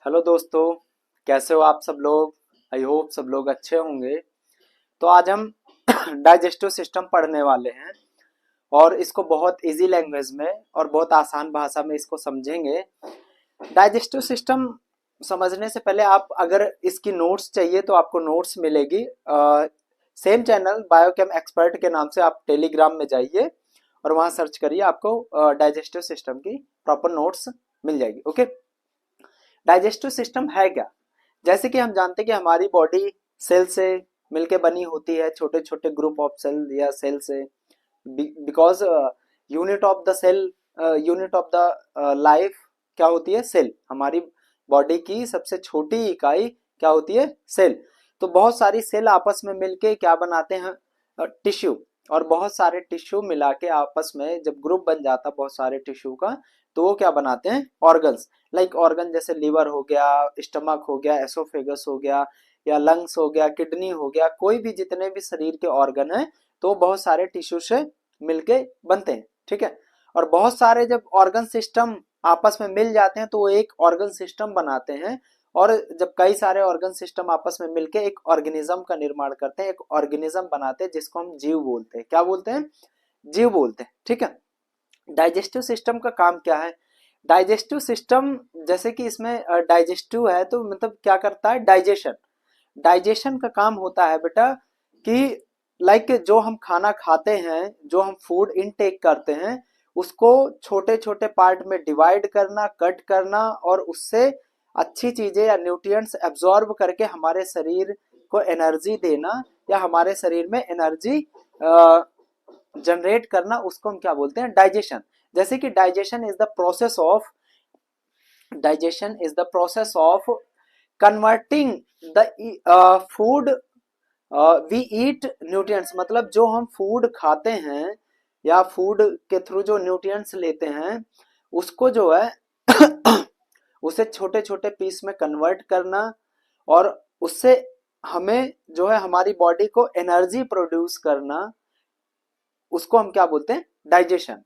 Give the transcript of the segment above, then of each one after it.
Hello दोस्तों, कैसे हो आप सब लोग। आई होप सब लोग अच्छे होंगे। तो आज हम डाइजेस्टिव सिस्टम पढ़ने वाले हैं और इसको बहुत इजी लैंग्वेज में और बहुत आसान भाषा में इसको समझेंगे। डाइजेस्टिव सिस्टम समझने से पहले आप अगर इसकी नोट्स चाहिए तो आपको नोट्स मिलेगी। सेम चैनल बायोकेम एक्सपर्ट के नाम से आप टेलीग्राम में जाइए और वहां सर्च करिए, आपको डाइजेस्टिव सिस्टम की प्रॉपर नोट्स मिल जाएगी। ओके, डाइजेस्टिव सिस्टम है क्या। जैसे कि हम जानते हैं कि हमारी बॉडी सेल से मिलके बनी होती है, छोटे छोटे ग्रुप ऑफ सेल या सेल से। Because unit of the cell, unit of the life क्या होती है, सेल। हमारी बॉडी की सबसे छोटी इकाई क्या होती है, सेल। तो बहुत सारी सेल आपस में मिलके क्या बनाते हैं, टिश्यू। और बहुत सारे टिश्यू मिला के आपस में जब ग्रुप बन जाता बहुत सारे टिश्यू का, तो वो क्या बनाते हैं, ऑर्गन्स। लाइक ऑर्गन जैसे लिवर हो गया, स्टमक हो गया, एसोफेगस हो गया, या लंग्स हो गया, किडनी हो गया, कोई भी जितने भी शरीर के ऑर्गन है तो बहुत सारे टिश्यू से मिलके बनते हैं। ठीक है। और बहुत सारे जब ऑर्गन सिस्टम आपस में मिल जाते हैं तो वो एक ऑर्गन सिस्टम बनाते हैं। और जब कई सारे ऑर्गन सिस्टम आपस में मिलके एक ऑर्गेनिज्म का निर्माण करते हैं, एक ऑर्गेनिज्म बनाते हैं जिसको हम जीव बोलते हैं। क्या बोलते हैं, जीव बोलते हैं। ठीक है। डाइजेस्टिव सिस्टम का काम क्या है। डाइजेस्टिव सिस्टम, जैसे कि इसमें डाइजेस्टिव है तो मतलब क्या करता है, डाइजेशन। डाइजेशन का काम होता है बेटा कि लाइक जो हम खाना खाते हैं, जो हम फूड इनटेक करते हैं, उसको छोटे छोटे पार्ट में डिवाइड करना, कट करना, और उससे अच्छी चीजें या न्यूट्रिएंट्स एब्जॉर्ब करके हमारे शरीर को एनर्जी देना, या हमारे शरीर में एनर्जी जनरेट करना, उसको हम क्या बोलते हैं, डाइजेशन। जैसे कि digestion is the process of converting the food we eat nutrients. मतलब जो हम फूड खाते हैं या फूड के थ्रू जो न्यूट्रिएंट्स लेते हैं, उसको जो है उसे छोटे छोटे पीस में कन्वर्ट करना, और उससे हमें जो है हमारी बॉडी को एनर्जी प्रोड्यूस करना, उसको हम क्या बोलते हैं, डाइजेशन।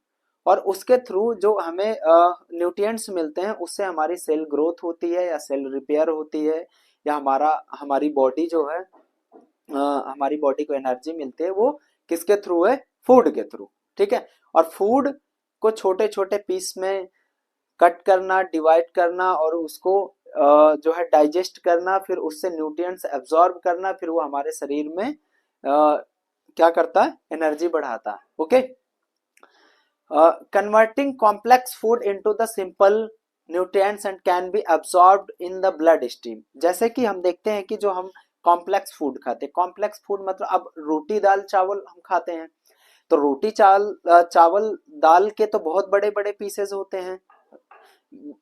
और उसके थ्रू जो हमें न्यूट्रिएंट्स मिलते हैं उससे हमारी सेल ग्रोथ होती है या सेल रिपेयर होती है, या हमारी बॉडी जो है, हमारी बॉडी को एनर्जी मिलती है, वो किसके थ्रू है, फूड के थ्रू। ठीक है। और फूड को छोटे छोटे पीस में कट करना, डिवाइड करना, और उसको जो है डाइजेस्ट करना, फिर उससे न्यूट्रिएंट्स एब्जॉर्ब करना, फिर वो हमारे शरीर में क्या करता है, एनर्जी बढ़ाता है। Okay. Converting complex food into the simple nutrients and can be absorbed in the blood stream. जैसे कि हम देखते हैं कि जो हम कॉम्प्लेक्स फूड खाते हैं, कॉम्प्लेक्स फूड मतलब अब रोटी दाल चावल हम खाते हैं, तो रोटी चावल दाल के तो बहुत बड़े बड़े पीसेस होते हैं।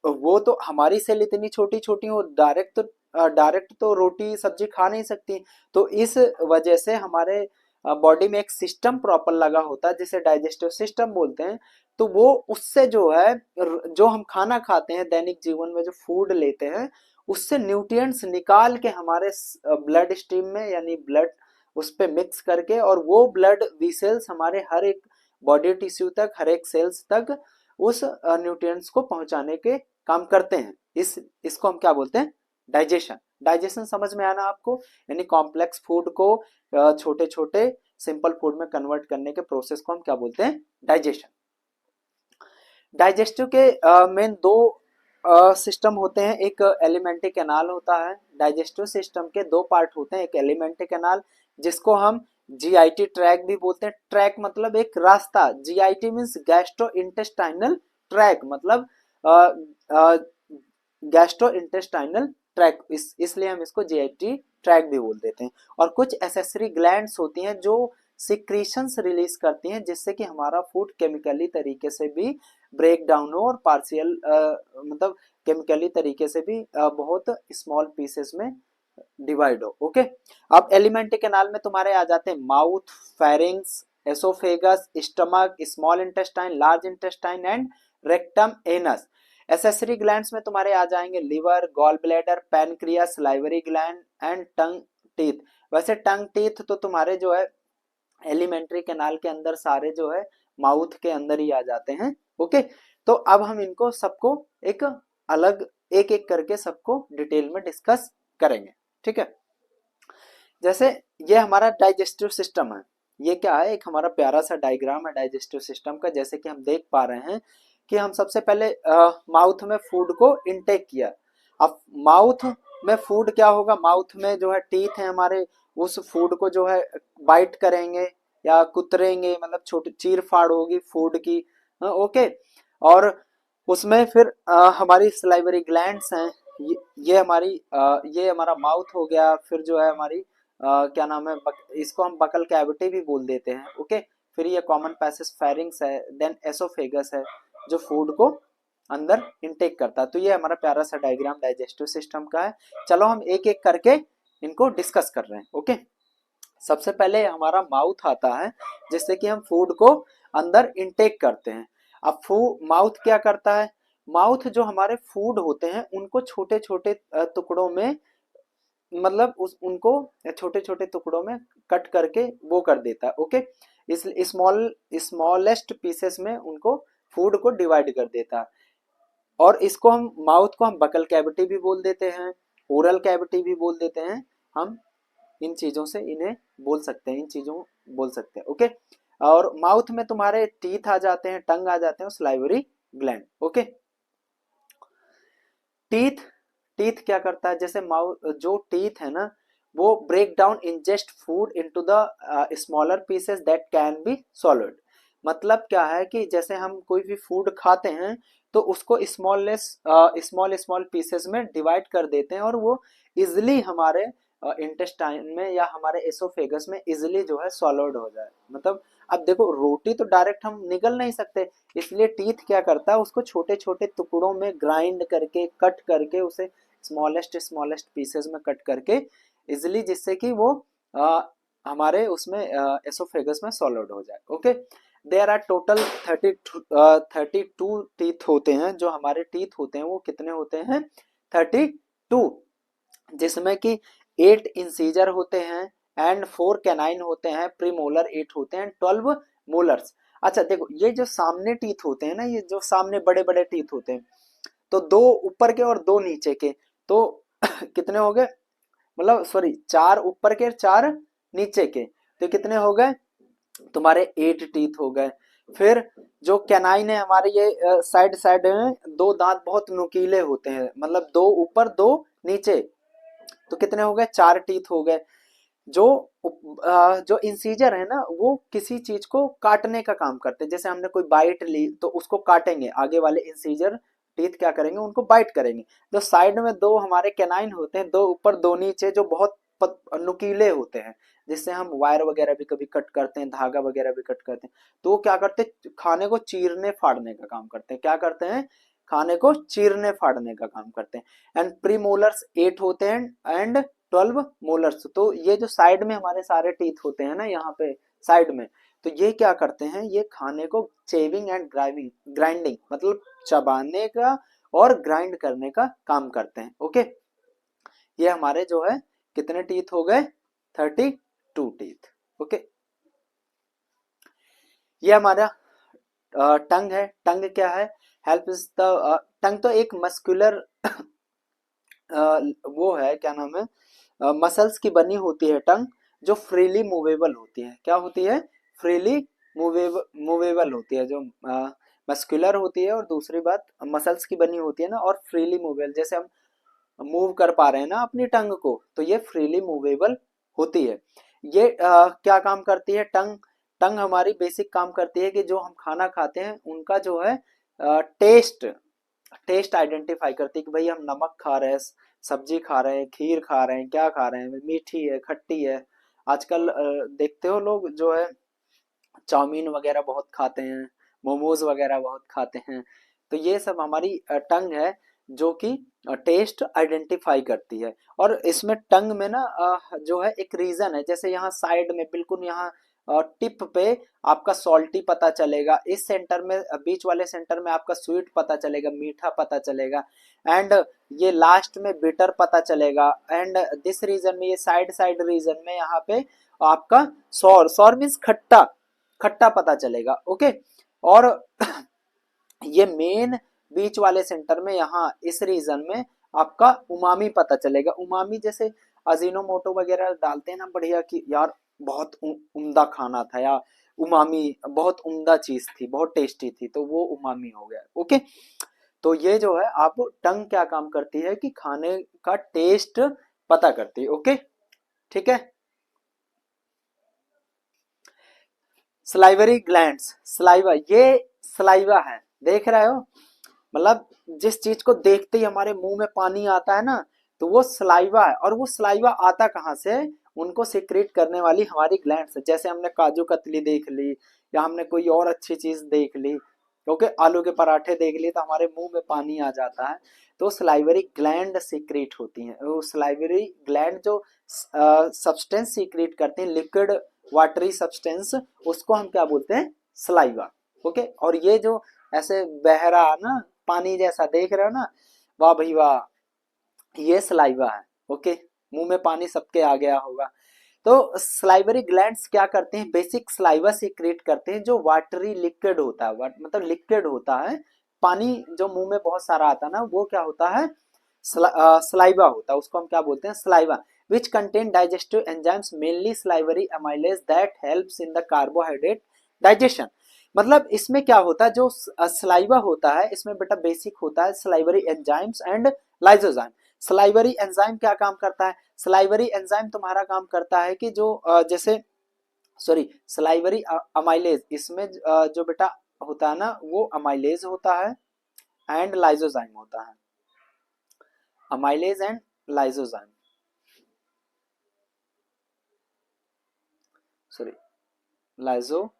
वो तो हमारी सेल इतनी छोटी छोटी हो, डायरेक्ट तो रोटी सब्जी खा नहीं सकती। तो इस वजह से हमारे बॉडी में एक सिस्टम प्रॉपर लगा होता है जिसे डाइजेस्टिव सिस्टम बोलते हैं। तो वो उससे जो है, जो हम खाना खाते हैं दैनिक जीवन में जो फूड लेते हैं, उससे न्यूट्रिएंट्स निकाल के हमारे ब्लड स्ट्रीम में, यानी ब्लड उस पे मिक्स करके, और वो ब्लड वीसल्स हमारे हर एक बॉडी टिश्यू तक, हर एक सेल्स तक उस न्यूट्रिएंट्स को पहुंचाने के काम करते हैं। इसको हम क्या बोलते हैं, डाइजेशन। डाइजेशन समझ में आना आपको, यानी कॉम्प्लेक्स फूड को छोटे छोटे सिंपल फूड में कन्वर्ट करने के प्रोसेस को हम क्या बोलते हैं, डाइजेशन। डाइजेस्टिव के मेन दो सिस्टम होते हैं, एक एलिमेंट्री कैनाल होता है। डाइजेस्टिव सिस्टम के दो पार्ट होते हैं, एक एलिमेंट्री कैनाल जिसको हम जीआईटी ट्रैक भी बोलते हैं। ट्रैक मतलब एक रास्ता, GIT means gastro intestinal track, मतलब गैस्ट्रो इंटेस्टाइनल ट्रैक, इसलिए हम इसको जीआईटी ट्रैक भी बोल देते हैं। और कुछ एसेसरी ग्लैंड्स होती हैं जो सिक्रीशंस रिलीज करती हैं, जिससे कि हमारा फूड केमिकली तरीके से भी ब्रेक डाउन हो, और पार्शियल मतलब केमिकली तरीके से भी बहुत स्मॉल पीसेस में डिवाइड हो। ओके। अब एलिमेंट्री कैनाल में तुम्हारे आ जाते हैं mouth, pharynx, oesophagus, stomach, small intestine, large intestine and rectum, anus. Accessory glands में तुम्हारे आ जाएंगे liver, gall bladder, pancreas, salivary gland and tongue teeth. वैसे टंग टीथ तो तुम्हारे जो है एलिमेंट्री कैनाल के अंदर सारे जो है माउथ के अंदर ही आ जाते हैं। ओके। तो अब हम इनको सबको एक अलग एक एक करके सबको डिटेल में डिस्कस करेंगे, ठीक है। जैसे ये हमारा डाइजेस्टिव सिस्टम है, ये क्या है, एक हमारा प्यारा सा डायग्राम है डाइजेस्टिव सिस्टम का। जैसे कि हम देख पा रहे हैं कि हम सबसे पहले माउथ में फूड को इनटेक किया। अब माउथ में फूड क्या होगा, माउथ में जो है टीथ है हमारे, उस फूड को जो है बाइट करेंगे या कुतरेंगे, मतलब छोटी चीर फाड़ होगी फूड की, ओके। और उसमें फिर हमारी सलाइवरी ग्लैंड्स हैं, ये हमारी ये हमारा माउथ हो गया। फिर जो है हमारी क्या नाम है, इसको हम बकल कैविटी भी बोल देते हैं, ओके। फिर ये कॉमन पैसेज फेरिंग्स है, देन एसोफेगस है जो फूड को अंदर इनटेक करता है। तो ये हमारा प्यारा सा डायग्राम डाइजेस्टिव सिस्टम का है। चलो हम एक एक करके इनको डिस्कस कर रहे हैं, ओके। सबसे पहले हमारा माउथ आता है, जिससे कि हम फूड को अंदर इनटेक करते हैं। अब माउथ क्या करता है, माउथ जो हमारे फूड होते हैं उनको छोटे छोटे टुकड़ों में, मतलब उनको छोटे छोटे टुकड़ों में कट करके वो कर देता है, ओके। इस स्मॉलेस्ट पीसेस में उनको फूड को डिवाइड कर देता है। और इसको हम माउथ को हम बकल कैविटी भी बोल देते हैं, ओरल कैविटी भी बोल देते हैं। हम इन चीजों से इन्हें बोल सकते हैं, इन चीजों बोल सकते हैं, ओके। और माउथ में तुम्हारे टीथ आ जाते हैं, टंग आ जाते हैं, salivary gland, okay. Teeth teeth क्या करता है, जैसे माउथ जो टीथ है ना, वो break down ingest food into the smaller pieces that can be swallowed. मतलब क्या है कि जैसे हम कोई भी फूड खाते हैं तो उसको स्मॉल स्मॉल पीसेस में डिवाइड कर देते हैं, और वो इजिली हमारे इंटेस्टाइन में या हमारे एसोफेगस में इजिली जो है सॉलोड हो जाए। मतलब अब देखो, रोटी तो डायरेक्ट हम निगल नहीं सकते, इसलिए टीथ क्या करता है, उसको छोटे छोटे टुकड़ों में ग्राइंड करके कट करके उसे स्मॉलेस्ट स्मॉलेस्ट पीसेस में कट करके इजिली, जिससे कि वो हमारे उसमें एसोफेगस में सॉलिड हो जाए, okay. There are total 32 teeth होते हैं। जो हमारे टीथ होते हैं वो कितने होते हैं, 32, जिसमें कि 8 इंसीजर होते हैं एंड 4 कैनाइन होते हैं, प्रीमोलर 8 होते हैं, 12 मोलर्स। अच्छा देखो, ये जो सामने टीथ होते हैं ना, ये जो सामने बड़े बड़े टीथ होते हैं, तो 2 ऊपर के और 2 नीचे के, तो कितने हो गए, मतलब सॉरी 4 ऊपर के 4 नीचे के, तो कितने हो गए तुम्हारे 8 टीथ हो गए। फिर जो कैनाइन है हमारे, ये साइड साइड में 2 दांत बहुत नुकीले होते हैं, मतलब 2 ऊपर 2 नीचे, तो कितने हो गए, 4 टीथ हो गए। जो जो इंसीजर है ना, वो किसी चीज को काटने का काम करते हैं। जैसे हमने कोई बाइट ली तो उसको काटेंगे, आगे वाले इंसीजर टीथ क्या करेंगे, उनको बाइट करेंगे। जो साइड में 2 हमारे कैनाइन होते हैं, 2 ऊपर 2 नीचे, जो बहुत नुकीले होते हैं, जिससे हम वायर वगैरह भी कभी कट करते हैं, धागा वगैरह भी कट करते हैं, तो वो क्या करते हैं, खाने को चीरने फाड़ने का काम करते हैं। क्या करते हैं, खाने को चीरने फाड़ने का काम करते हैं। एंड प्रीमोलर्स 8 होते हैं एंड 12 मोलर्स। तो ये जो साइड में हमारे सारे टीथ होते हैं ना, यहाँ पे साइड में, तो ये क्या करते हैं, ये खाने को चेविंग एंड ग्राइंडिंग, मतलब चबाने का और ग्राइंड करने का काम करते हैं, ओके। ये हमारे जो है कितने टीथ हो गए, 32 टीथ, ओके। ये हमारा टंग है। टंग क्या है, हेल्प इज द टंग तो एक मस्कुलर वो है, क्या नाम है, मसल्स की बनी होती है टंग, जो फ्रीली मूवेबल होती है। क्या होती है, फ्रीली मूवेबल होती है, जो मस्कुलर होती है, और दूसरी बात मसल्स की बनी होती है ना, और फ्रीली मूवेबल, जैसे हम मूव कर पा रहे हैं ना अपनी टंग को, तो ये फ्रीली मूवेबल होती है। ये क्या काम करती है टंग, टंग हमारी बेसिक काम करती है कि जो हम खाना खाते हैं उनका जो है टेस्ट टेस्ट आइडेंटिफाई करती है कि भाई हम नमक खा रहे हैं, सब्जी खा रहे हैं, खीर खा रहे हैं, क्या खा रहे हैं, मीठी है, खट्टी है। आजकल देखते हो लोग जो है चाउमीन वगैरह बहुत खाते हैं, मोमोज वगैरह बहुत खाते हैं। तो ये सब हमारी टंग है, जो कि टेस्ट आइडेंटिफाई करती है। और इसमें टंग में ना जो है एक रीजन है, जैसे यहाँ साइड में बिल्कुल यहाँ टिप पे आपका सॉल्टी पता चलेगा, इस सेंटर में बीच वाले सेंटर में आपका स्वीट पता चलेगा, मीठा पता चलेगा, एंड ये लास्ट में बिटर पता चलेगा, एंड दिस रीजन में, ये साइड साइड रीजन में यहाँ पे आपका सॉर, सॉर मीन्स खट्टा, खट्टा पता चलेगा, ओके। और ये मेन बीच वाले सेंटर में, यहाँ इस रीजन में आपका उमामी पता चलेगा। उमामी जैसे अजीनोमोटो वगैरह डालते हैं ना बढ़िया कि यार बहुत उम्दा खाना था, या उमामी बहुत उम्दा चीज थी, बहुत टेस्टी थी, तो वो उमामी हो गया। ओके, तो ये जो है आप टंग क्या काम करती है कि खाने का टेस्ट पता करती है। ओके, ठीक है। स्लाइवरी ग्लैंड्स, सलाइवा, ये सलाइवा है, देख रहे हो, मतलब जिस चीज को देखते ही हमारे मुंह में पानी आता है ना, तो वो सलाइवा है। और वो सलाइवा आता कहाँ से? उनको सिक्रेट करने वाली हमारी ग्लैंड्स है। जैसे हमने काजू कतली देख ली, या हमने कोई और अच्छी चीज देख ली, क्योंकि आलू के पराठे देख लिए, तो हमारे मुंह में पानी आ जाता है, तो सलाइवरी ग्लैंड सीक्रेट होती हैं। वो सलाइवरी ग्लैंड जो सब्सटेंस सीक्रेट करते हैं, लिक्विड वाटरी सब्सटेंस, उसको हम क्या बोलते हैं? सलाइवा। ओके, और ये जो ऐसे बह रहा ना पानी जैसा देख रहे हो ना, वाह भाई वाह, ये सलाइवा है। ओके, मुंह में पानी सबके आ गया होगा। तो सलाइवरी ग्लैंड्स क्या करते हैं? बेसिक सलाइवा सीक्रेट करते हैं जो वाटरी लिक्विड होता है, मतलब लिक्विड होता है, पानी जो मुंह में बहुत सारा आता है ना, वो क्या होता है? सलाइवा होता है, उसको हम क्या बोलते हैं? Saliva. Which contain digestive enzymes mainly salivary amylase that helps in the carbohydrate digestion. मतलब इसमें क्या होता है, जो सलाइवा होता है इसमें बेटा बेसिक होता है salivary enzymes and lysozyme. Salivary enzyme क्या काम करता है? सलाइवरी एंजाइम तुम्हारा काम करता है कि जो जैसे सॉरी सलाइवरी अमाइलेज, इसमें जो बेटा होता है ना, वो अमाइलेज होता है एंड लाइसोजाइम होता है। Amylase and lysozyme, sorry lysozyme.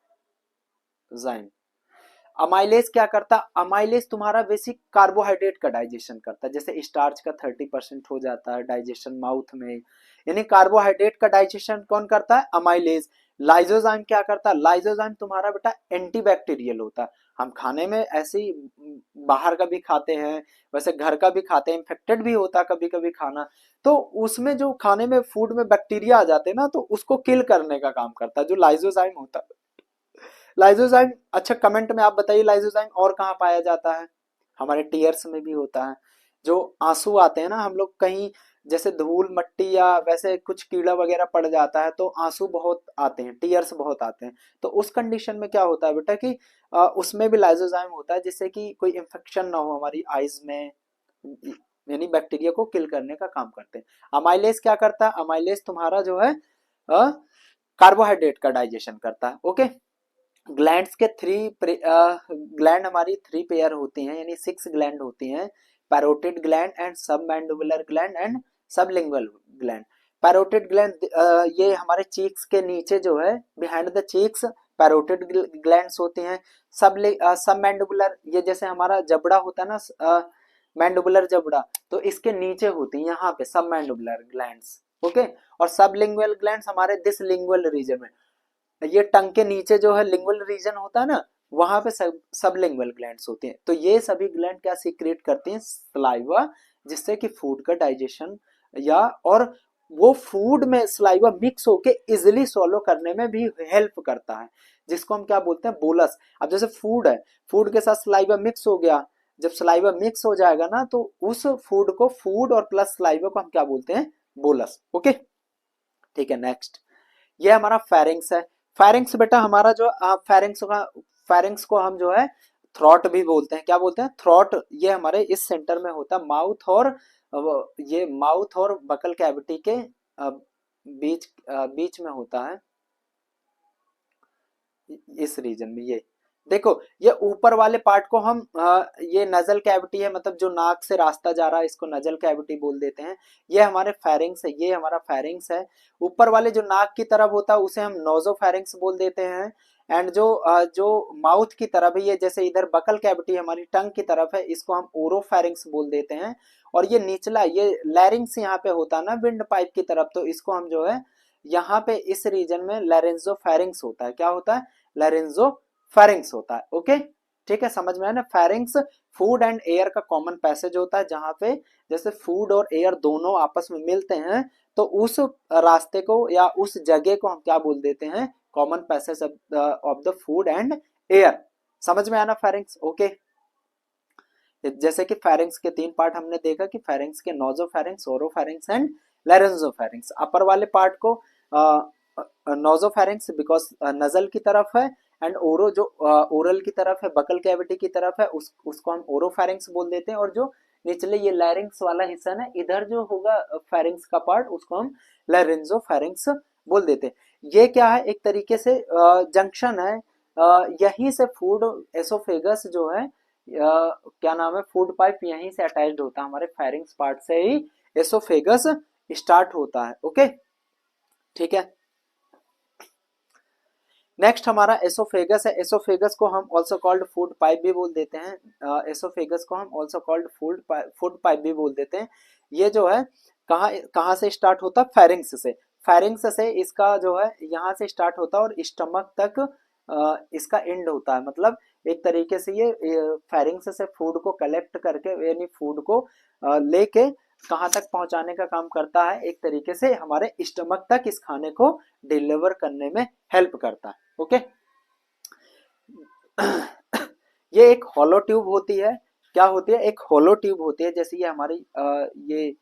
Amylase क्या करता? अमाइलेज तुम्हारा बेसिक कार्बोहाइड्रेट का डाइजेशन करता है। जैसे स्टार्च का 30% हो जाता है डाइजेशन माउथ में, यानी कार्बोहाइड्रेट का डाइजेशन कौन करता है? अमाइलेज। लाइसोजाइम क्या करता है? लाइसोजाइम तुम्हारा बेटा एंटीबैक्टीरियल होता है। हम खाने में ऐसे ही बाहर का भी खाते हैं, वैसे घर का भी खाते हैं, इन्फेक्टेड भी होता है कभी कभी खाना, तो उसमें जो खाने में फूड में बैक्टीरिया आ जाते हैं ना, तो उसको किल करने का काम करता है जो लाइसोजाइम होता है। लाइसोजाइम, अच्छा कमेंट में आप बताइए लाइसोजाइम और कहाँ पाया जाता है? हमारे टीयर्स में भी होता है। जो आंसू आते हैं ना, हम लोग कहीं जैसे धूल मट्टी या वैसे कुछ कीड़ा वगैरह पड़ जाता है, तो आंसू बहुत आते हैं, टीयर्स बहुत आते हैं, तो उस कंडीशन में क्या होता है बेटा कि उसमें भी लाइसोजाइम होता है, जिससे कि कोई इन्फेक्शन ना हो हमारी आईज में, यानी बैक्टीरिया को किल करने का काम करते हैं। अमाइलेज क्या करता है? अमाइलेज तुम्हारा जो है कार्बोहाइड्रेट का डाइजेशन करता है। ओके, ग्लैंड्स के ग्लैंड हमारी 3 पेयर होती हैं, यानी 6 ग्लैंड होती हैं। Parotid gland and submandibular gland and sublingual gland. Parotid gland ये हमारे चीक्स के नीचे जो है, behind the cheeks parotid glands होती हैं। सबमैंडिबुलर, ये जैसे हमारा जबड़ा होता है ना, मैंडिबुलर जबड़ा, तो इसके नीचे होती है यहाँ पे सबमैंडिबुलर ग्लैंड्स। ओके, और सबलिंगुअल ग्लैंड्स हमारे दिस लिंगुअल रीजन में, ये टंग के नीचे जो है लिंगुअल रीजन होता है ना, वहां पे सब लिंगुअल ग्लैंड्स होती हैं। तो ये सभी ग्लैंड क्या सीक्रेट करती हैं? सलाइवा, जिससे कि फूड का डाइजेशन या और वो फूड में सलाइवा मिक्स होके इजिली सॉलो करने में भी हेल्प करता है, जिसको हम क्या बोलते हैं? बोलस। अब जैसे फूड है, फूड के साथ सलाइवा मिक्स हो गया, जब सलाइवा मिक्स हो जाएगा ना, तो उस फूड को, फूड और प्लस सलाइवा को हम क्या बोलते हैं? बोलस। ओके, ठीक है। नेक्स्ट, ये हमारा फेरिंग्स है। फेरिंग्स बेटा हमारा जो फेरिंग्स को हम जो है थ्रॉट भी बोलते हैं। क्या बोलते हैं? थ्रॉट। ये हमारे इस सेंटर में होता है, माउथ और ये माउथ और बकल कैविटी के बीच में होता है, इस रीजन में। ये देखो, ये ऊपर वाले पार्ट को हम ये नजल कैविटी है, मतलब जो नाक से रास्ता जा रहा है, इसको नजल कैविटी बोल देते हैं। ये हमारे फेरिंग्स है, ये हमारा फेरिंग्स है। ऊपर वाले जो नाक की तरफ होता है उसे हम नोजोफेरिंग्स बोल देते हैं। एंड जो माउथ की तरफ है, ये जैसे इधर बकल कैविटी हमारी टंग की तरफ है, इसको हम ओरोफेरिंग्स बोल देते हैं। और ये निचला, ये लैरिंग्स यहाँ पे होता है ना विंड पाइप की तरफ, तो इसको हम जो है यहाँ पे इस रीजन में लैरेंजोफेरिंग्स होता है। क्या होता है? लैरेंजोफेरिंग्स होता है। ओके, ठीक है, समझ में है ना? फेरिंग्स फूड एंड एयर का कॉमन पैसेज होता है, जहां पे जैसे फूड और एयर दोनों आपस में मिलते हैं, तो उस रास्ते को या उस जगह को हम क्या बोल देते हैं? Common passage of the food and air. समझ में आना फेरिंग्स? ओके, जैसे कि फेरिंग्स के 3 पार्ट हमने देखा कि फेरिंग्स के नोजोफेरिंग्स, ओरोफेरिंग्स एंड लैरिंजोफेरिंग्स। अपर वाले पार्ट को नोजोफेरिंग्स बिकॉज नजल की तरफ है, एंड ओरो जो ओरल की तरफ है, बकल कैविटी की तरफ है, उसको हम ओरोफेरिंग्स बोल देते हैं। और जो निचले ये लैरिंग्स वाला हिस्सा ना, इधर जो होगा फेरिंग्स का पार्ट, उसको हम लैरिंजोफेरिंग्स बोल देते हैं। ये क्या है, एक तरीके से जंक्शन है, यहीं से फूड एसोफेगस जो है क्या नाम है, फूड पाइप यहीं से अटैच्ड होता है, हमारे फेरिंग्स पार्ट से ही एसोफेगस स्टार्ट होता है। ओके, ठीक है। नेक्स्ट हमारा एसोफेगस है। एसोफेगस को हम ऑल्सो कॉल्ड फूड पाइप भी बोल देते हैं। एसोफेगस को हम ऑल्सो कॉल्ड फूड पाइप भी बोल देते हैं। ये जो है कहाँ कहाँ से स्टार्ट होता है, फेरिंग्स से। फेरिंग्स से इसका जो है यहाँ से स्टार्ट होता है और स्टमक तक इसका एंड होता है। मतलब एक तरीके से ये फेरिंग्स से फूड को कलेक्ट करके, यानी फूड को लेके कहाँ तक पहुंचाने का काम करता है, एक तरीके से हमारे स्टमक तक इस खाने को डिलीवर करने में हेल्प करता है। ओके, ये एक होलो ट्यूब होती है। क्या होती है, एक होलो ट्यूब होती है। जैसे ये हमारी ये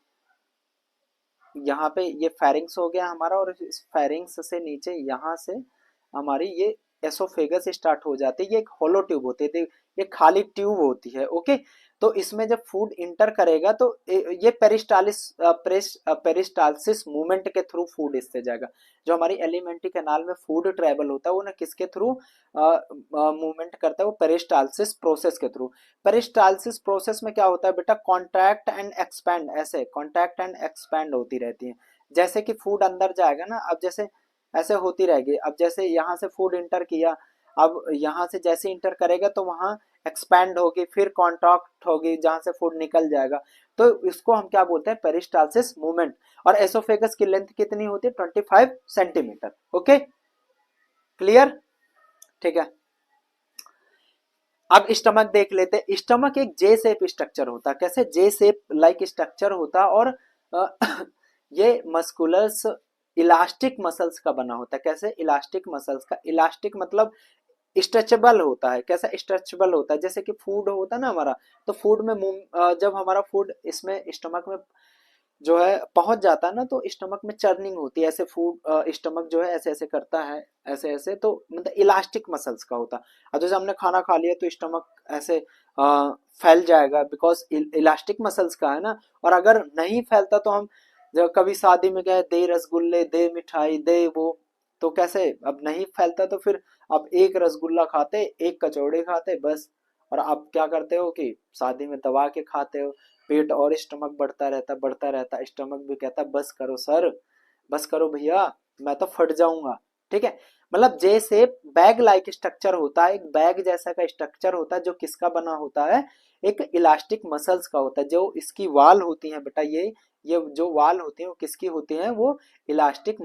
यहाँ पे ये फेरिंग्स हो गया हमारा, और इस फेरिंग्स से नीचे यहाँ से हमारी ये एसोफेगस स्टार्ट हो जाती है। ये एक होलो ट्यूब होती है, ये खाली ट्यूब होती है। ओके, तो इसमें जब फूड इंटर करेगा तो ये पेरिस्टालसिस मूवमेंट के थ्रू फूड इससे जाएगा। जो हमारी एलिमेंट्री कैनाल में फूड ट्रेवल होता है वो ना किसके थ्रू मूवमेंट करता है, वो पेरिस्टालसिस प्रोसेस के थ्रू। पेरिस्टालसिस प्रोसेस में क्या होता है बेटा, कॉन्ट्रैक्ट एंड एक्सपैंड, ऐसे कॉन्ट्रैक्ट एंड एक्सपैंड होती रहती है। जैसे कि फूड अंदर जाएगा ना, अब जैसे ऐसे होती रहेगी। अब जैसे यहाँ से फूड इंटर किया, अब यहाँ से जैसे इंटर करेगा तो वहाँ एक्सपैंड होगी, फिर कॉन्ट्रैक्ट होगी जहाँ से फूड निकल जाएगा। तो इसको हम क्या बोलते हैं, पेरिस्टालसिस मूवमेंट। और एसोफेगस की लेंथ कितनी होती है, 25 सेंटीमीटर। ओके, क्लियर, ठीक है। अब स्टमक देख लेते हैं। स्टमक एक जे शेप स्ट्रक्चर होता है। कैसे, जे शेप लाइक स्ट्रक्चर होता है, और ये मस्कुलस इलास्टिक मसल्स का बना होता है। कैसे, इलास्टिक मसल्स का, इलास्टिक मतलब स्ट्रेचेबल होता है। कैसा स्ट्रेचेबल होता है, जैसे कि फूड होता है ना हमारा, तो फूड में जब हमारा फूड इसमें स्टमक में जो है पहुंच जाता है ना, तो स्टमक में चर्निंग होती है, ऐसे फूड स्टमक जो है ऐसे ऐसे करता है, ऐसे ऐसे, तो मतलब इलास्टिक मसल्स का होता है। अब जैसे हमने खाना खा लिया तो स्टमक ऐसे फैल जाएगा, बिकॉज इलास्टिक मसल्स का है ना। और अगर नहीं फैलता तो हम जब कभी शादी में गए, दे रसगुल्ले, दे मिठाई, दे वो, तो कैसे, अब नहीं फैलता तो फिर अब एक रसगुल्ला खाते, एक कचौड़ी खाते बस। और अब क्या करते हो कि शादी में दबा के खाते हो, पेट और स्टमक बढ़ता रहता, स्टमक भी कहता बस करो सर, बस करो भैया, मैं तो फट जाऊंगा। ठीक है, मतलब जैसे बैग लाइक स्ट्रक्चर होता है, एक बैग जैसा का स्ट्रक्चर होता है, जो किसका बना होता है, एक इलास्टिक मसल्स का होता है। जो इसकी वाल होती है बेटा, ये जो वाल होती है वो किसकी होती है, वो इलास्टिक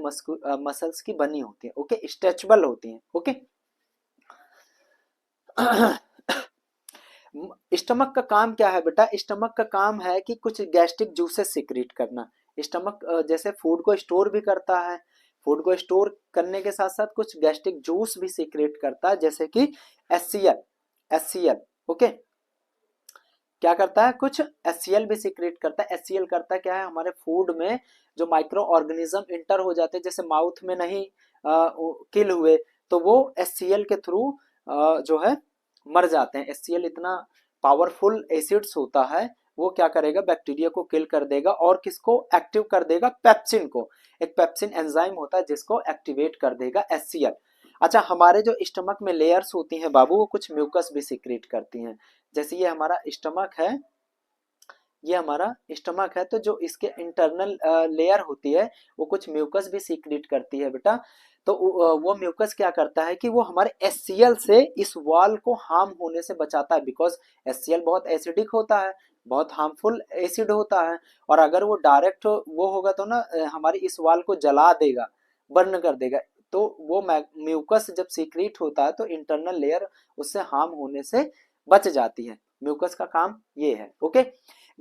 मसल्स की बनी होती है। ओके, स्ट्रेचबल होती है। ओके, स्टमक का काम क्या है बेटा, स्टमक का काम है कि कुछ गैस्ट्रिक जूसेस सिक्रीट करना। स्टमक जैसे फूड को स्टोर भी करता है, फूड को स्टोर करने के साथ साथ कुछ गैस्ट्रिक जूस भी सिक्रेट करता है, जैसे कि एचसीएल। एचसीएल, ओके, क्या करता है, कुछ एचसीएल भी सिक्रेट करता है। एचसीएल करता क्या है, हमारे फूड में जो माइक्रो ऑर्गेनिज्म इंटर हो जाते हैं, जैसे माउथ में नहीं किल हुए, तो वो एचसीएल के थ्रू जो है मर जाते हैं। एचसीएल इतना पावरफुल एसिड्स होता है, वो क्या करेगा, बैक्टीरिया को किल कर देगा, और किसको एक्टिव कर देगा, पेप्सिन को। एक पेप्सिन एंजाइम होता है जिसको एक्टिवेट कर देगा एचसीएल। अच्छा, हमारे जो स्टमक में लेयर्स होती हैं बाबू, वो कुछ म्यूकस भी सिक्रेट करती हैं। जैसे ये हमारा स्टमक है, ये हमारा स्टमक है, तो जो इसके इंटरनल लेयर होती है वो कुछ म्यूकस भी सीक्रेट करती है बेटा। तो वो म्यूकस क्या करता है कि वो हमारे एचसीएल से इस वॉल को हार्म होने से बचाता है, बिकॉज एचसीएल बहुत एसिडिक होता है, बहुत हार्मफुल एसिड होता है। और अगर वो डायरेक्ट वो होगा तो ना हमारी इस वॉल को जला देगा, बर्न कर देगा। तो वो म्यूकस जब सीक्रेट होता है तो इंटरनल लेयर उससे हार्म होने से बच जाती है। म्यूकस का काम ये है। ओके,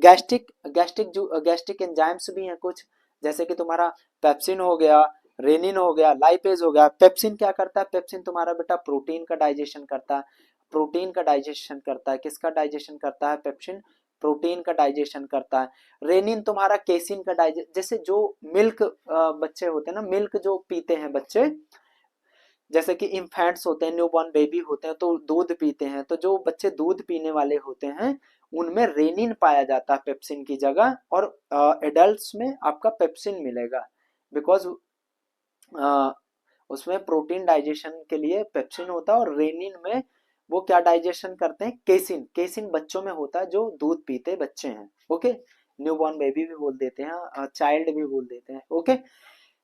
गैस्ट्रिक एंजाइम्स भी हैं कुछ, जैसे कि तुम्हारा पेप्सिन हो गया, रेनिन हो गया, लाइपेज हो गया। पेप्सिन क्या करता है, पेप्सिन तुम्हारा बेटा प्रोटीन का डाइजेशन करता है। प्रोटीन का डाइजेशन करता है। किसका डाइजेशन करता है? पेप्सिन प्रोटीन का डाइजेशन करता है। रेनिन तुम्हारा केसिन का डाइजेशन, जैसे जो मिल्क बच्चे होते हैं ना, मिल्क जो पीते हैं बच्चे, जैसे कि इन्फेंट्स होते हैं, न्यूबॉर्न बेबी होते हैं तो दूध पीते हैं, तो जो बच्चे दूध पीने वाले होते हैं उनमें रेनिन पाया जाता है पेप्सिन की जगह, और एडल्ट्स में आपका पेप्सिन मिलेगा, बिकॉज उसमें प्रोटीन डाइजेशन के लिए पेप्सिन होता है, और रेनिन में वो क्या डाइजेशन करते हैं? केसिन। केसिन बच्चों में होता है जो दूध पीते बच्चे हैं। ओके, न्यूबॉर्न बेबी भी बोल देते हैं, चाइल्ड भी बोल देते हैं। ओके,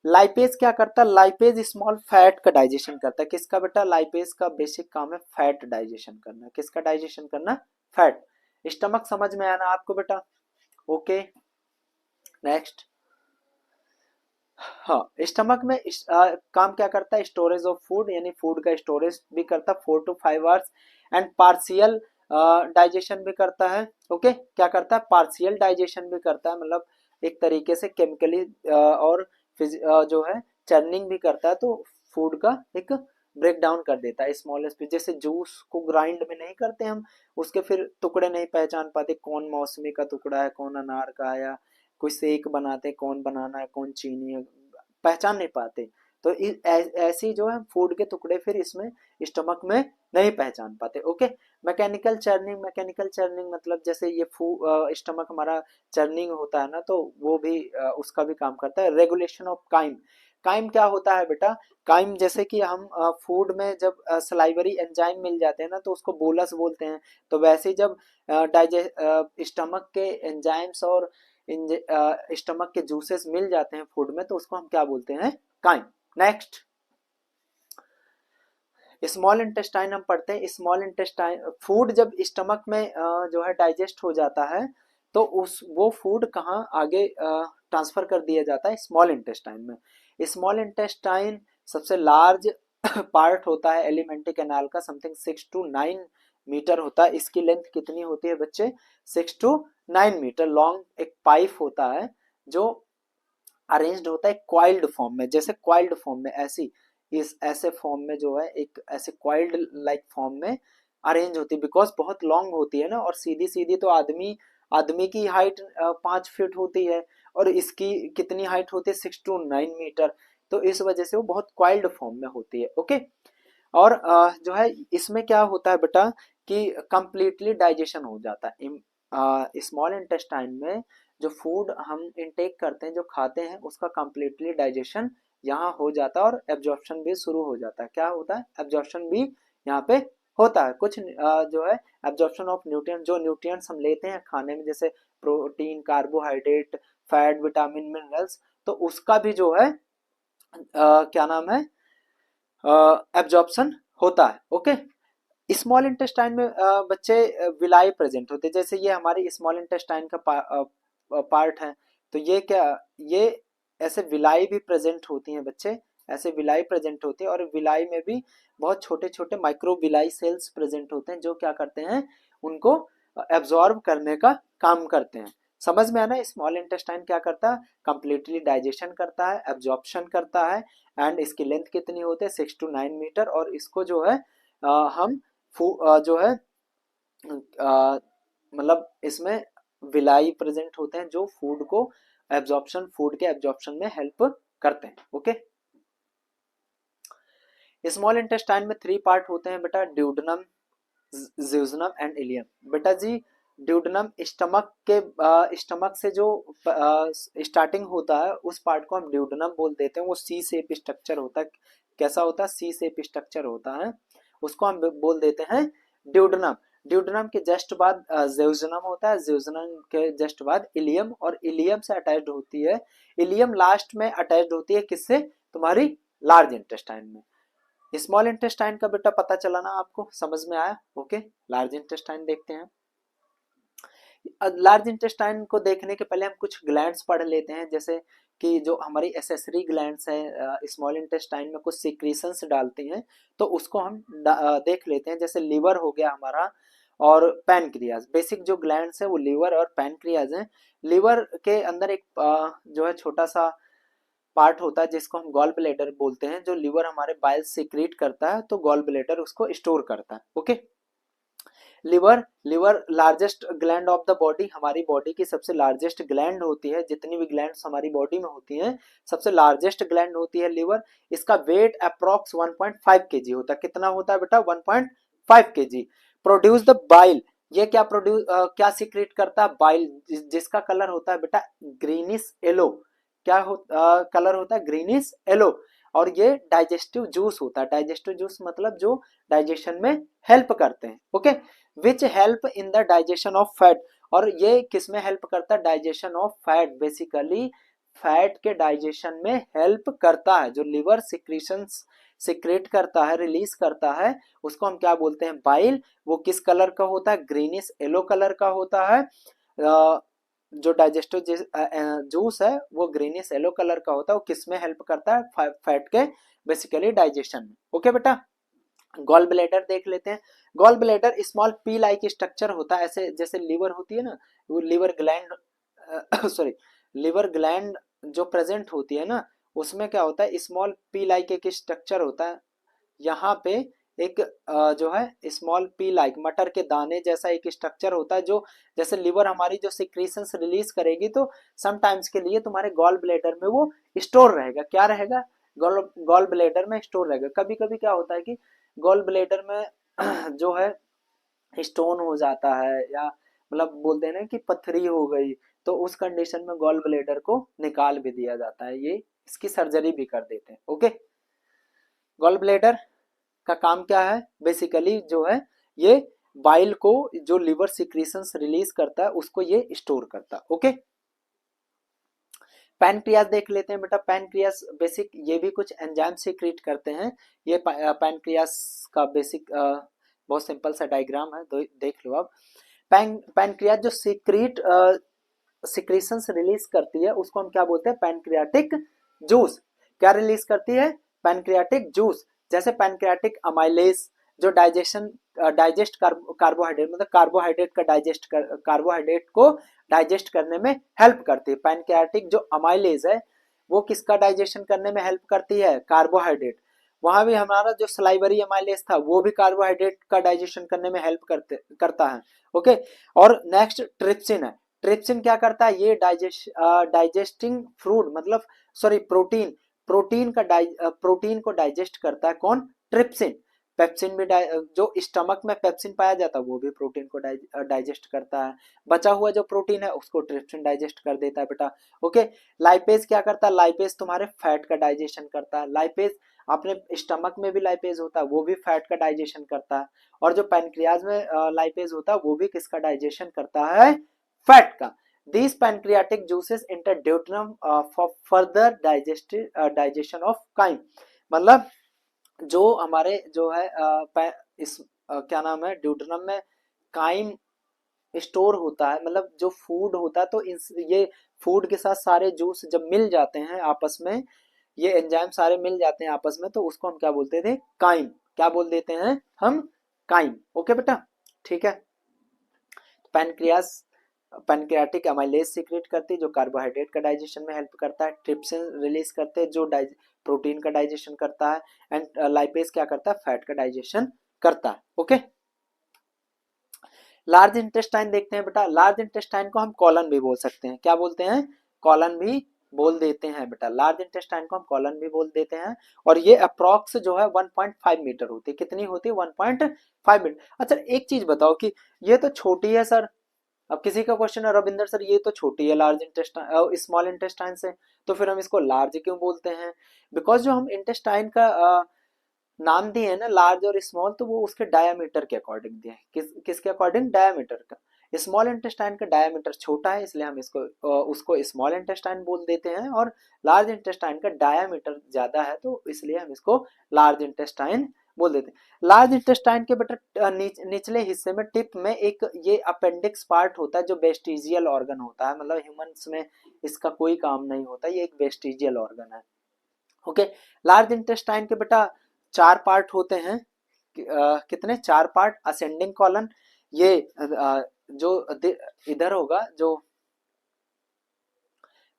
लाइपेज क्या करता है? लाइपेज स्मॉल फैट का डाइजेशन करता है। किसका बेटा? लाइपेज का बेसिक काम है फैट डाइजेशन करना। किसका डाइजेशन करना? फैट। स्टमक समझ में आना आपको बेटा? Okay, next. हाँ, स्टमक में काम क्या करता है? स्टोरेज ऑफ फूड, यानी फूड का स्टोरेज भी करता है 4 to 5 hours, and partial digestion भी करता है। ओके, क्या करता है? पार्शियल डाइजेशन भी करता है, मतलब एक तरीके से केमिकली और जो है चर्निंग भी करता है, तो फूड का एक ब्रेक डाउन कर देता है स्मॉलेस्ट पे। जैसे जूस को ग्राइंड में नहीं करते हम, उसके फिर टुकड़े नहीं पहचान पाते, कौन मौसमी का टुकड़ा है, कौन अनार का है, या कोई शेक बनाते कौन बनाना है, कौन चीनी है, पहचान नहीं पाते। तो ऐसी जो है फूड के टुकड़े फिर इसमें स्टमक में नहीं पहचान पाते। Okay, mechanical churning. Mechanical churning मतलब जैसे ये स्टमक हमारा चर्निंग होता है ना, तो वो भी उसका भी काम करता है। Regulation of crime. काइम क्या होता है बेटा? काइम जैसे कि हम फूड में जब सलाइवरी एंजाइम मिल जाते हैं ना, तो उसको बोलस बोलते हैं। तो वैसे ही जब स्टमक के एंजाइम्स और स्टमक के जूसेस मिल जाते हैं फूड में, तो उसको हम क्या बोलते हैं? काइम। नेक्स्ट, स्मॉल इंटेस्टाइन हम पढ़ते हैं। स्मॉल इंटेस्टाइन, फूड जब स्टमक में जो है डाइजेस्ट हो जाता है, तो उस वो फूड कहाँ आगे ट्रांसफर कर दिया जाता है? स्मॉल इंटेस्टाइन में। स्मॉल इंटेस्टाइन सबसे लार्ज पार्ट होता है एलिमेंट्री कैनाल का, समथिंग 6 to 9 मीटर होता है। इसकी लेंथ कितनी होती है बच्चे? 6 to 9 मीटर लॉन्ग एक पाइप होता है, जो अरेंज्ड होता है क्वाइल्ड फॉर्म में। जैसे क्वाइल्ड फॉर्म में, ऐसी इस ऐसे फॉर्म में जो है एक ऐसे क्वाइल्ड लाइक फॉर्म में अरेंज होती है, बिकॉज बहुत लॉन्ग होती है ना, और सीधी सीधी तो आदमी आदमी की हाइट 5 फीट होती है, और इसकी कितनी हाइट होती है? 6 to 9 मीटर। तो इस वजह से वो बहुत क्वाइल्ड फॉर्म में होती है। ओके, और जो है इसमें क्या होता है बेटा कि कंप्लीटली डाइजेशन हो जाता है स्मॉल इंटेस्टाइन में। जो फूड हम इनटेक करते हैं, जो खाते हैं, उसका कंप्लीटली डाइजेशन यहाँ हो जाता है, और एब्जॉर्प्शन भी शुरू हो जाता है। क्या होता है? एब्जॉर्प्शन भी यहाँ पे होता है। कुछ जो है एब्जॉर्प्शन ऑफ न्यूट्रिएंट, जो न्यूट्रिएंट्स हम लेते हैं खाने में, जैसे protein, carbohydrate, fat, vitamin, minerals, तो उसका भी जो है क्या नाम है, एब्जॉर्प्शन होता है। ओके, स्मॉल इंटेस्टाइन में बच्चे विलाई प्रेजेंट होते हैं। जैसे ये हमारी स्मॉल इंटेस्टाइन का पार्ट है, तो ये क्या, ये ऐसे विलाई भी प्रेजेंट होती हैं बच्चे, ऐसे विलाई प्रेजेंट होती है, और विलाई में भी बहुत छोटे छोटे माइक्रो विलाई सेल्स प्रेजेंट होते हैं, जो क्या करते हैं? उनको एब्जॉर्ब करने का काम करते हैं। समझ में आना? स्मॉल इंटेस्टाइन क्या करता है? कंप्लीटली डाइजेशन करता है, एब्जॉर्प्शन करता है, एंड इसकी लेंथ कितनी होती है? 6 to 9 मीटर। और इसको जो है हम जो है मतलब इसमें विलाई प्रेजेंट होते हैं, जो फूड को एब्जॉर्प्शन, फूड के एब्जॉर्प्शन में हेल्प करते हैं। ओके, स्मॉल इंटेस्टाइन में 3 पार्ट होते हैं बेटा, ड्यूडनम, ज्यूजनम एंड इलियम। बेटा जी, ड्यूडनम स्टमक के स्टमक से जो स्टार्टिंग होता है, उस पार्ट को हम ड्यूडनम बोल देते हैं। वो सी शेप स्ट्रक्चर होता है। कैसा होता है? सी शेप स्ट्रक्चर होता है, उसको हम बोल देते हैं ड्यूडनम। ड्यूडनम के जस्ट बाद ज्यूजनम होता है, ज्यूजनम के जस्ट बाद इलियम, और इलियम से अटैच्ड होती है, इलियम लास्ट में अटैच्ड होती है किससे? तुम्हारी लार्ज इंटेस्टाइन में। स्मॉल इंटेस्टाइन का बेटा पता चला ना आपको? समझ में आया? ओके, लार्ज इंटेस्टाइन देखते हैं। लार्ज इंटेस्टाइन को देखने के पहले हम कुछ ग्लैंड्स पढ़ लेते हैं, जैसे कि जो हमारी एसेसरी ग्लैंड्स है स्मॉल इंटेस्टाइन में कुछ सिक्रीशंस डालती हैं, तो उसको हम देख लेते हैं। जैसे लीवर हो गया हमारा, और पैनक्रियाज। बेसिक जो ग्लैंड्स है वो लीवर और पैनक्रियाज हैं। लीवर के अंदर एक जो है छोटा सा पार्ट होता है, जिसको हम गॉल ब्लैडर बोलते हैं। जो लीवर हमारे बाइल सीक्रेट करता है, तो गॉल ब्लैडर उसको स्टोर करता है। Okay, liver, liver largest gland of the body, हमारी बॉडी की सबसे लार्जेस्ट ग्लैंड होती है, जितनी भी ग्लैंड्स हमारी बॉडी में होती हैं सबसे लार्जेस्ट ग्लैंड होती है लिवर। इसका वेट अप्रॉक्स 1.5 केजी होता है। कितना होता है बेटा? 1.5 केजी। प्रोड्यूस द बाइल, ये क्या प्रोड्यूस क्या सीक्रेट करता है? बाइल, जिसका कलर होता है बेटा ग्रीनिश येलो। क्या कलर होता है? Greenish yellow. और ये डाइजेस्टिव जूस होता है। डाइजेस्टिव जूस मतलब जो डाइजेशन में हेल्प करते हैं। Okay, which help in the digestion of fat, और ये किस में हेल्प करता है? Digestion of fat, basically fat के डाइजेशन में हेल्प करता है। जो लिवर सिक्रीशंस सिक्रेट करता है, रिलीज करता है, उसको हम क्या बोलते हैं? बाइल। वो किस कलर का होता है? ग्रीनिश येलो कलर का होता है। जो डाइजेस्टिव जूस है वो ग्रीनिश येलो कलर का होता है। वो किस में हेल्प करता है? फैट के बेसिकली डाइजेशन में। ओके बेटा, गॉल ब्लैडर देख लेते हैं। Gall bladder small pea like structure होता है, ऐसे जैसे लीवर होती है ना, वो liver gland sorry liver gland जो प्रेजेंट होती है ना, उसमें क्या होता है? स्मॉल पी लाइक एक स्ट्रक्चर होता है। यहाँ पे एक जो है स्मॉल पी लाइक मटर के दाने जैसा एक स्ट्रक्चर होता है, जो जैसे लिवर हमारी जो सिक्रीशंस रिलीज करेगी तो सम टाइम्स के लिए तुम्हारे गॉल ब्लैडर में वो स्टोर रहेगा। क्या रहेगा? गॉल ब्लैडर में स्टोर रहेगा। कभी कभी क्या होता है कि गॉल ब्लैडर में जो है स्टोन हो जाता है, या मतलब बोलते हैं ना कि पथरी हो गई, तो उस कंडीशन में गॉल ब्लैडर को निकाल भी दिया जाता है। ये इसकी सर्जरी भी कर देते हैं। ओके, गॉल ब्लैडर का काम क्या है? बेसिकली जो है ये बाइल को, जो लिवर सिक्रीशंस रिलीज करता है, उसको ये स्टोर करता है। ओके, पैनक्रियास देख लेते हैं बेटा। पैनक्रियास बेसिक, ये भी कुछ एंजाइम सीक्रेट करते हैं। ये पैनक्रियास का बेसिक बहुत सिंपल सा डायग्राम है, तो देख लो आप। पैनक्रियास जो सिक्रीशंस रिलीज करती है उसको हम क्या बोलते हैं? Pancreatic juice. क्या रिलीज करती है? Pancreatic juice. जैसे पैनक्रियाटिक अमाइलेज जो डाइजेस्ट कार्बोहाइड्रेट, मतलब कार्बोहाइड्रेट को डाइजेस्ट करने में हेल्प करती है। पैनक्रियाटिक जो अमाइलेज है वो किसका डाइजेशन करने में हेल्प करती है? कार्बोहाइड्रेट। वहां भी हमारा जो सलाइवरी अमाइलेज था वो भी कार्बोहाइड्रेट का डाइजेशन करने में हेल्प करता है। ओके, और नेक्स्ट ट्रिप्सिन है। ट्रिप्सिन क्या करता है? ये डाइजेस्टिंग फ्रूट, मतलब सॉरी प्रोटीन, प्रोटीन को डाइजेस्ट करता है। कौन? ट्रिप्सिन। पेप्सिन भी जो स्टमक में पेप्सिन पाया जाता है वो भी प्रोटीन को डाइजेस्ट करता है। बचा हुआ जो प्रोटीन है उसको ट्रिप्सिन डाइजेस्ट कर देता है बेटा। ओके, लाइपेज क्या करता है? लाइपेज तुम्हारे फैट का डाइजेशन करता है। लाइपेज अपने स्टमक में भी लाइपेज होता है, वो भी फैट का डाइजेशन करता है। और जो पैनक्रियाज में लाइपेज होता है वो भी किसका डाइजेशन करता है? फैट का। These pancreatic juices enter duodenum for further digestion of chyme। मतलब जो हमारे जो है इस क्या नाम है, ड्यूटेनम में काइम स्टोर होता है, मतलब जो फूड होता है, तो ये फूड के साथ सारे जूस जब मिल जाते हैं आपस में, ये एंजाइम सारे मिल जाते हैं आपस में, तो उसको हम क्या बोलते थे? काइम। क्या बोल देते हैं हम? काइम। ओके बेटा, ठीक है। पैनक्रियास पैनक्रियाटिक अमाइलेज सीक्रेट करती है जो कार्बोहाइड्रेट का डाइजेशन में हेल्प करता है। ट्रिप्सिन रिलीज करते हैं जो प्रोटीन का डाइजेशन करता है। एंड लाइपेज क्या करता है? फैट का डाइजेशन करता है। ओके, लार्ज इंटेस्टाइन देखते हैं बेटा। लार्ज इंटेस्टाइन को हम कॉलन भी बोल सकते हैं। क्या बोलते हैं? कॉलन भी बोल देते हैं बेटा। लार्ज इंटेस्टाइन को हम कॉलन भी बोल देते हैं। और ये अप्रॉक्स जो है 1.5 मीटर होती है। कितनी होती है? 1.5 मीटर। अच्छा, एक चीज बताओ कि ये तो छोटी है सर। अब किसी का क्वेश्चन है, रविंदर सर ये तो छोटी है लार्ज इंटेस्टाइन स्मॉल इंटेस्टाइन से, तो फिर हम इसको लार्ज क्यों बोलते हैं? बिकॉज जो हम इंटेस्टाइन का नाम दिए है ना, लार्ज और स्मॉल, तो वो उसके डायामीटर के अकॉर्डिंग दिए हैं। किसके अकॉर्डिंग? डायामीटर का। स्मॉल इंटेस्टाइन का डायामीटर छोटा है, इसलिए हम उसको स्मॉल इंटेस्टाइन बोल देते हैं। और लार्ज इंटेस्टाइन का डायामीटर ज्यादा है, तो इसलिए हम इसको लार्ज इंटेस्टाइन बोल देते हैं। लार्ज इंटेस्टाइन के बेटा निचले हिस्से में टिप में एक ये अपेंडिक्स पार्ट होता है जो वेस्टिजियल ऑर्गन होता है। मतलब ह्यूमंस में इसका कोई काम नहीं होता, ये एक वेस्टिजियल ऑर्गन है। ओके, लार्ज इंटेस्टाइन के बेटा 4 पार्ट होते हैं। कितने? 4 पार्ट। असेंडिंग कॉलन, ये जो इधर होगा,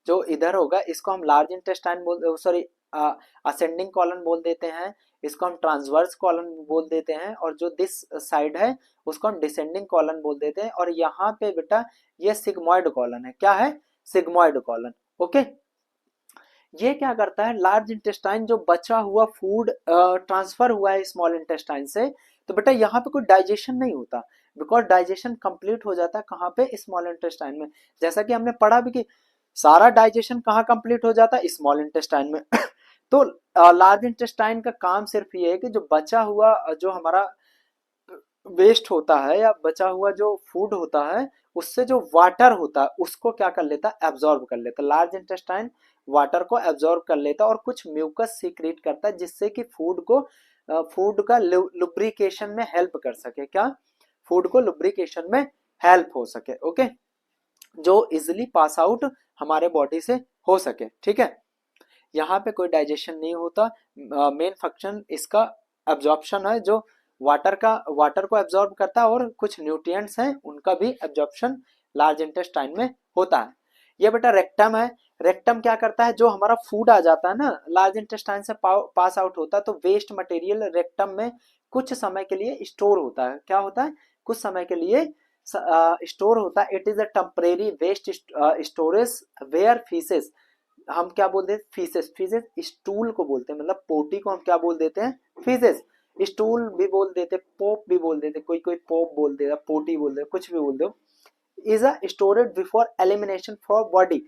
जो इधर होगा इसको हम लार्ज इंटेस्टाइन बोल, सॉरी असेंडिंग कॉलन बोल देते हैं। इसको हम ट्रांसवर्स कॉलन बोल देते हैं, और जो दिस साइड है उसको हम डिसेंडिंग कॉलन बोल देते हैं, और यहाँ पे बेटा ये सिग्मॉइड कॉलन है। क्या है? Sigmoid colon. ओके, ये क्या करता है, लार्ज इंटेस्टाइन जो बचा हुआ फूड ट्रांसफर हुआ है स्मॉल इंटेस्टाइन से, तो बेटा यहाँ पे कोई डाइजेशन नहीं होता, बिकॉज डाइजेशन कंप्लीट हो जाता है कहाँ पे? स्मॉल इंटेस्टाइन में। जैसा कि हमने पढ़ा भी कि सारा डाइजेशन कहाँ कंप्लीट हो जाता है? स्मॉल इंटेस्टाइन में। तो लार्ज इंटेस्टाइन का काम सिर्फ ये है कि जो बचा हुआ जो हमारा वेस्ट होता है या बचा हुआ जो फूड होता है, उससे जो वाटर होता है उसको क्या कर लेता है? एब्जॉर्ब कर लेता है। लार्ज इंटेस्टाइन वाटर को एब्जॉर्ब कर लेता है और कुछ म्यूकस सीक्रेट करता है, जिससे कि फूड का लुब्रिकेशन में हेल्प कर सके। क्या? फूड को लुब्रिकेशन में हेल्प हो सके। ओके, जो इजिली पास आउट हमारे बॉडी से हो सके। ठीक है, यहाँ पे कोई डाइजेशन नहीं होता, मेन फंक्शन इसका एब्जॉर्प्शन है, जो वाटर को एब्जॉर्ब करता है, और कुछ न्यूट्रिएंट्स हैं उनका भी एब्जॉर्प्शन लार्ज इंटेस्टाइन में होता है। ये बेटा रेक्टम है। रेक्टम क्या करता है, जो हमारा फूड आ जाता है ना लार्ज इंटेस्टाइन से पास आउट होता है, तो वेस्ट मटेरियल रेक्टम में कुछ समय के लिए स्टोर होता है। क्या होता है? कुछ समय के लिए स्टोर होता है। It is a temporary waste storage where faeces, हम क्या बोलते हैं? फीसेस। फीसेस स्टूल को बोलते हैं, मतलब पोटी को हम क्या बोल देते हैं? फीसेस। स्टूल भी बोल देते, पोप भी बोल देते, कोई कोई पोप बोल देगा, पोटी बोल दे, कुछ भी बोल दो। Is a storage before elimination for body.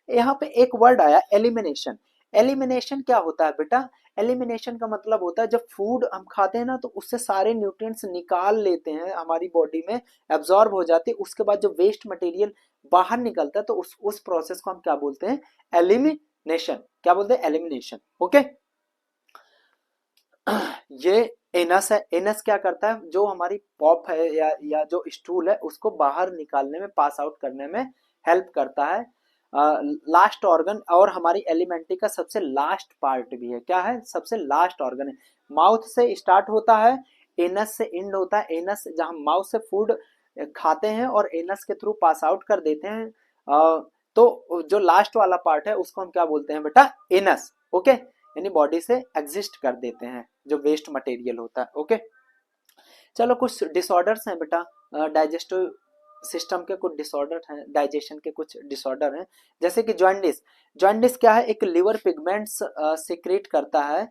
यहाँ पे एक वर्ड आया एलिमिनेशन। एलिमिनेशन क्या होता है बेटा? एलिमिनेशन का मतलब होता है जब फूड हम खाते हैं ना, तो उससे सारे न्यूट्रिएंट्स निकाल लेते हैं, हमारी बॉडी में एब्जॉर्ब हो जाती है, उसके बाद जो वेस्ट मटेरियल बाहर निकलता है, तो उस प्रोसेस को हम क्या बोलते हैं? एलिमिनेशन। क्या बोलते हैं? एलिमिनेशन। ओके, ये एनस है। एनस क्या करता है, जो हमारी पॉप है या जो स्टूल है उसको बाहर निकालने में, पास आउट करने में हेल्प करता है। लास्ट ऑर्गन और हमारी एलिमेंट्री का सबसे लास्ट पार्ट भी है। क्या है? सबसे लास्ट ऑर्गन है। माउथ से स्टार्ट होता है, एनस से एंड होता है। एनस जहां माउथ से फूड खाते हैं और एनस के थ्रू पास आउट कर देते हैं, तो जो लास्ट वाला पार्ट है उसको हम क्या बोलते हैं बेटा? एनस। ओके, यानी बॉडी से एग्जिस्ट कर देते हैं जो वेस्ट मटेरियल होता है। ओके, चलो कुछ डिसऑर्डर्स हैं बेटा, डाइजेस्टिव सिस्टम के कुछ डिसऑर्डर हैं, डाइजेशन के कुछ डिसऑर्डर हैं, जैसे कि जॉन्डिस। जॉन्डिस क्या है? एक लिवर पिगमेंट्स सिक्रेट करता है,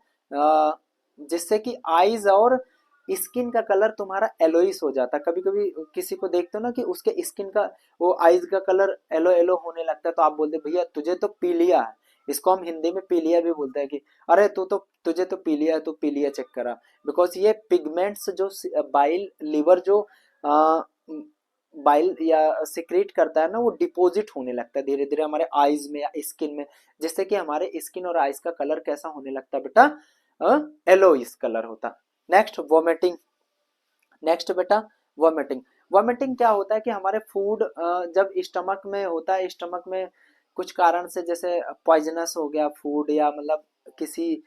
जिससे कि आईज और स्किन का कलर तुम्हारा एलोइस हो जाता है। कभी कभी किसी को देखते हो ना कि उसके स्किन का, वो आईज का कलर येलो येलो होने लगता है, तो आप बोलते भैया तुझे तो पीलिया है। इसको हम हिंदी में पीलिया भी बोलते हैं कि अरे तुझे तो पीलिया है, तू पीलिया चेक करा। बिकॉज ये पिगमेंट्स जो बाइल लिवर जो बाइल या सिक्रेट करता है ना, वो डिपॉजिट होने लगता है धीरे धीरे हमारे आईज में या स्किन में, जिससे कि हमारे स्किन और आईज का कलर कैसा होने लगता है बेटा? येलोइश कलर होता। Next vomiting. नेक्स्ट बेटा वोमिटिंग। वोमिटिंग क्या होता है कि हमारे फूड जब स्टमक में होता है, स्टमक में कुछ कारण से जैसे पॉइजनस हो गया फूड, या मतलब किसी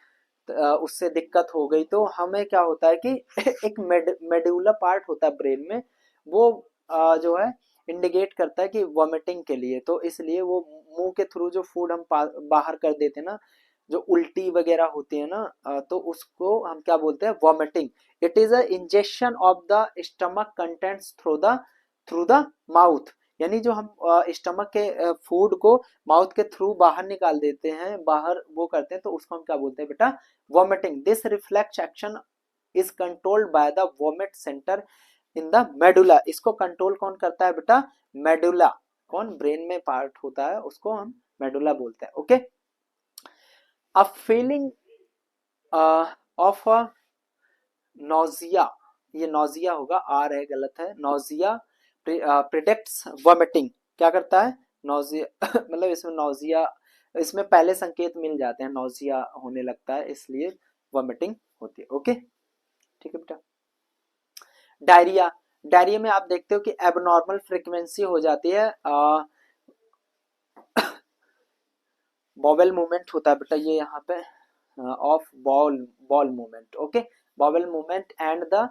उससे दिक्कत हो गई, तो हमें क्या होता है कि एक मेडुला पार्ट होता है ब्रेन में, वो जो है इंडिकेट करता है कि वॉमिटिंग के लिए, तो इसलिए वो मुंह के थ्रू जो फूड हम बाहर कर देते हैं ना, जो उल्टी वगैरह होती है ना, तो उसको हम क्या बोलते हैं? Vomiting. It is a injection of the stomach contents through the mouth, यानी जो हम स्टमक के फूड को माउथ के थ्रू बाहर निकाल देते हैं, बाहर वो करते हैं, तो उसको हम क्या बोलते हैं बेटा? Vomiting. This reflex action is controlled by the vomit centre in the medulla. इसको कंट्रोल कौन करता है बेटा? मेडुला। कौन? ब्रेन में पार्ट होता है, उसको हम मेडुला बोलते हैं। Okay, a feeling of a nausea, ये नोजिया होगा, आर है गलत है, नोजिया प्रिडिक्ट्स वॉमिटिंग। क्या करता है? नोजिया मतलब इसमें नोजिया, इसमें पहले संकेत मिल जाते हैं, नोजिया होने लगता है, इसलिए वॉमिटिंग होती है। ओके, ठीक है बेटा। डायरिया। डायरिया में आप देखते हो कि एबनॉर्मल फ्रीक्वेंसी हो जाती है, बॉवेल मूवमेंट होता है बेटा ये यहाँ पे, of bowel movement. Okay, bowel movement and the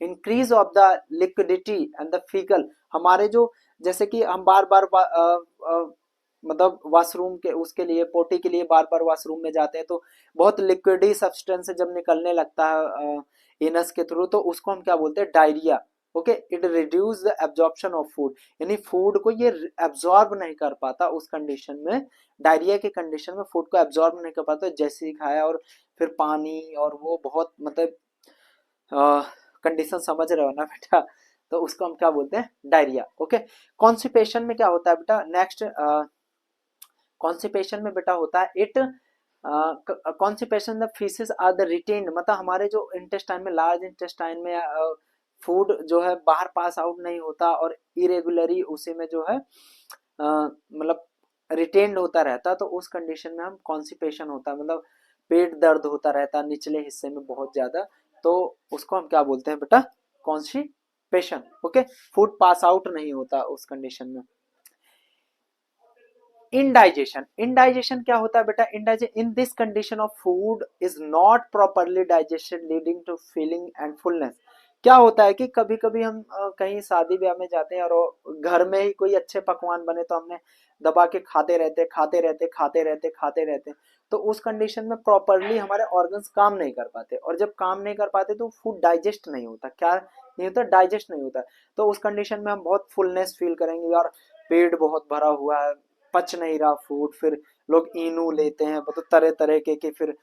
increase of the liquidity and the faecal. हमारे जो, जैसे कि हम बार बार मतलब वॉशरूम के उसके लिए पोटी के लिए बार बार वॉशरूम में जाते हैं, तो बहुत लिक्विडी सब्सटेंस जब निकलने लगता है एनस के थ्रू, तो उसको हम क्या बोलते हैं, diarrhoea. Okay, it reduce the absorption of food, यानी फूड को ये एब्जॉर्ब नहीं कर पाता उस कंडीशन में, डायरिया के कंडीशन में फूड को एब्जॉर्ब नहीं कर पाता, जैसे ही खाया और फिर पानी और वो बहुत मतलब कंडीशन समझ रहे हो ना बेटा, तो उसको हम क्या बोलते हैं, डायरिया। ओके, कॉन्स्टिपेशन में क्या होता है बेटा, नेक्स्ट कॉन्स्टिपेशन में बेटा होता है it constipation the faeces are the retained, मतलब हमारे जो इंटेस्टाइन में, लार्ज इंटेस्टाइन में फूड जो है बाहर पास आउट नहीं होता और इरेगुलरी उसी में जो है मतलब रिटेन्ड होता रहता, तो उस कंडीशन में हम कॉन्स्टिपेशन होता है, मतलब पेट दर्द होता रहता निचले हिस्से में बहुत ज्यादा, तो उसको हम क्या बोलते हैं बेटा, constipation. Okay, food pass out नहीं होता उस कंडीशन में। इनडाइजेशन, इनडाइजेशन क्या होता है बेटा, indigestion in this condition of food is not properly digested leading to feeling and fullness. क्या होता है कि कभी कभी हम कहीं शादी ब्याह में जाते हैं और घर में ही कोई अच्छे पकवान बने तो हमने दबा के खाते रहते खाते रहते खाते रहते खाते रहते, तो उस कंडीशन में प्रॉपरली हमारे ऑर्गन्स काम नहीं कर पाते, और जब काम नहीं कर पाते तो फूड डाइजेस्ट नहीं होता, क्या नहीं होता, डाइजेस्ट नहीं होता, तो उस कंडीशन में हम बहुत फुलनेस फील करेंगे, और पेट बहुत भरा हुआ है, पच नहीं रहा फूड, फिर लोग इनू लेते हैं, मतलब तरह तरह के फिर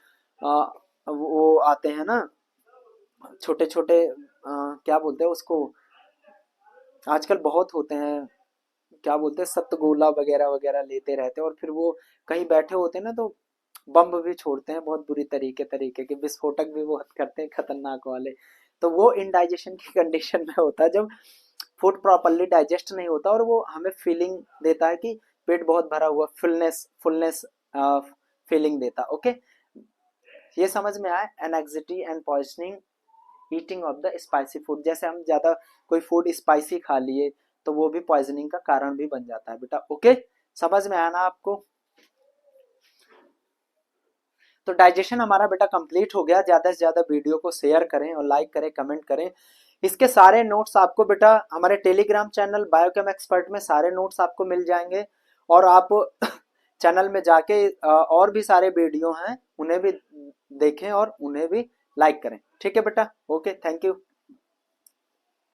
वो आते हैं ना छोटे छोटे, क्या बोलते हैं उसको, आजकल बहुत होते हैं, क्या बोलते हैं, सतगोला वगैरह वगैरह लेते रहते हैं, और फिर वो कहीं बैठे होते हैं ना तो बम भी छोड़ते हैं, बहुत बुरी तरीके तरीके के विस्फोटक भी बहुत करते हैं खतरनाक वाले, तो वो इनडाइजेशन की कंडीशन में होता है, जब फूड प्रॉपरली डाइजेस्ट नहीं होता और वो हमें फीलिंग देता है कि पेट बहुत भरा हुआ, फुलनेस फुलनेस फीलिंग देता। ओके, ये समझ में आया, anxiety and poisoning eating of the spicy food, जैसे हम ज्यादा कोई फूड स्पाइसी खा लिए तो वो भी पॉइजनिंग का कारण भी बन जाता है बेटा। ओके, समझ में आया ना आपको। तो डाइजेशन हमारा बेटा कंप्लीट हो गया, ज्यादा से ज्यादा वीडियो को शेयर करें और लाइक करें, कमेंट करें। इसके सारे नोट्स आपको बेटा हमारे टेलीग्राम चैनल बायोकेम एक्सपर्ट में सारे नोट्स आपको मिल जाएंगे, और आप चैनल में जाके और भी सारे वीडियो हैं उन्हें भी देखें और उन्हें भी लाइक करें। ठीक है बेटा, ओके, थैंक यू।